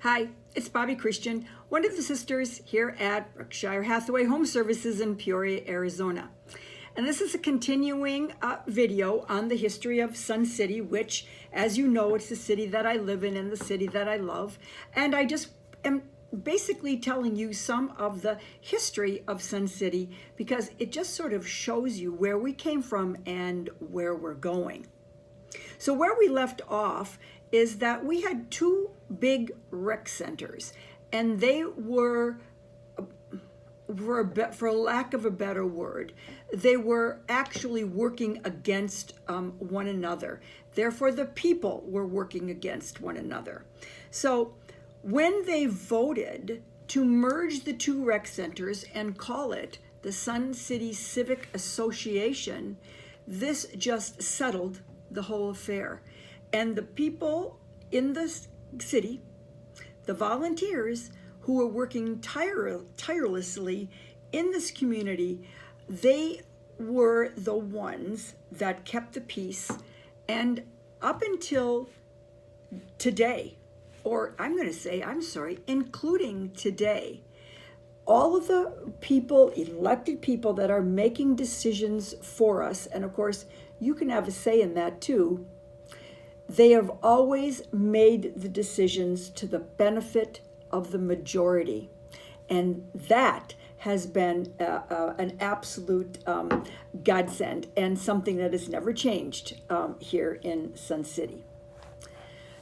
Hi, it's Bobby Christian, one of the sisters here at Berkshire Hathaway Home Services in Peoria, Arizona. And this is a continuing video on the history of Sun City, which, as you know, it's the city that I live in and the city that I love. And I just am basically telling you some of the history of Sun City because it just sort of shows you where we came from and where we're going. So where we left off is that we had two big rec centers, and they were, for lack of a better word, they were actually working against one another. Therefore, the people were working against one another. So when they voted to merge the two rec centers and call it the Sun City Civic Association, this just settled the whole affair. And the people in the city, the volunteers who were working tirelessly in this community, they were the ones that kept the peace. And up until today, or including today, all of the people, elected people that are making decisions for us, and of course, you can have a say in that too, they have always made the decisions to the benefit of the majority. And that has been an absolute godsend and something that has never changed here in Sun City.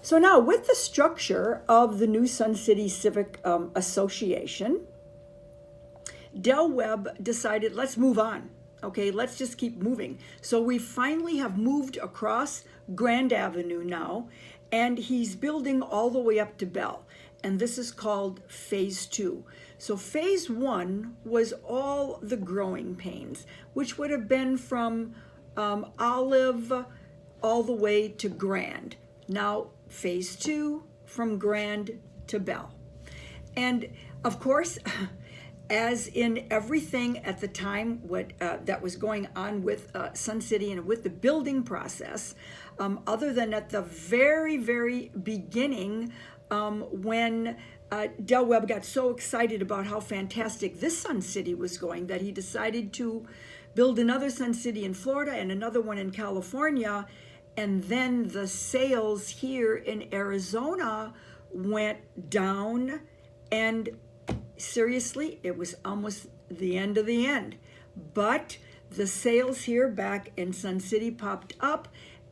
So now, with the structure of the new Sun City Civic Association, Del Webb decided, let's move on. Okay, let's just keep moving. So we finally have moved across Grand Avenue now, and he's building all the way up to Bell. And this is called Phase 2. So Phase 1 was all the growing pains, which would have been from Olive all the way to Grand. Now Phase 2, from Grand to Bell. And of course, as in everything at the time that was going on with Sun City and with the building process, other than at the very, very beginning, when Del Webb got so excited about how fantastic this Sun City was going that he decided to build another Sun City in Florida and another one in California. And then the sales here in Arizona went down, and seriously, it was almost the end of the end. But the sales here back in Sun City popped up,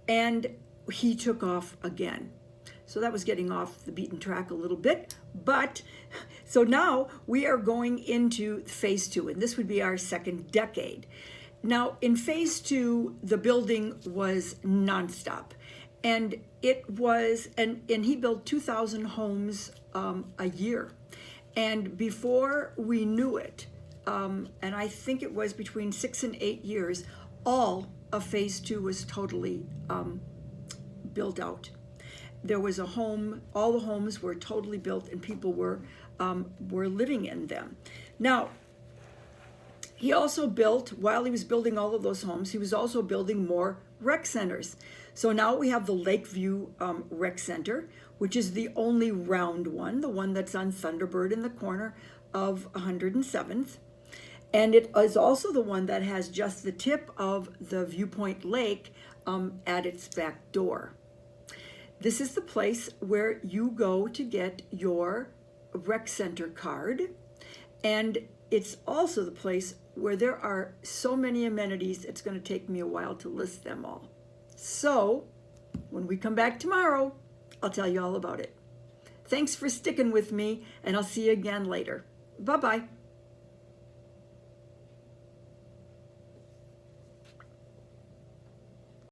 and he took off again. So that was getting off the beaten track a little bit. But so now we are going into Phase 2, and this would be our second decade. Now, in Phase 2, the building was nonstop. And it was, and he built 2,000 homes a year. And before we knew it, and I think it was between 6 and 8 years, all of Phase 2 was totally built out. There was a home, all the homes were totally built, and people were living in them. Now, he also built, while he was building all of those homes, he was also building more rec centers. So now we have the Lakeview Rec Center, which is the only round one, the one that's on Thunderbird in the corner of 107th. And it is also the one that has just the tip of the Viewpoint Lake at its back door. This is the place where you go to get your rec center card. And it's also the place where there are so many amenities, it's going to take me a while to list them all. So when we come back tomorrow, I'll tell you all about it. Thanks for sticking with me, and I'll see you again later. Bye-bye.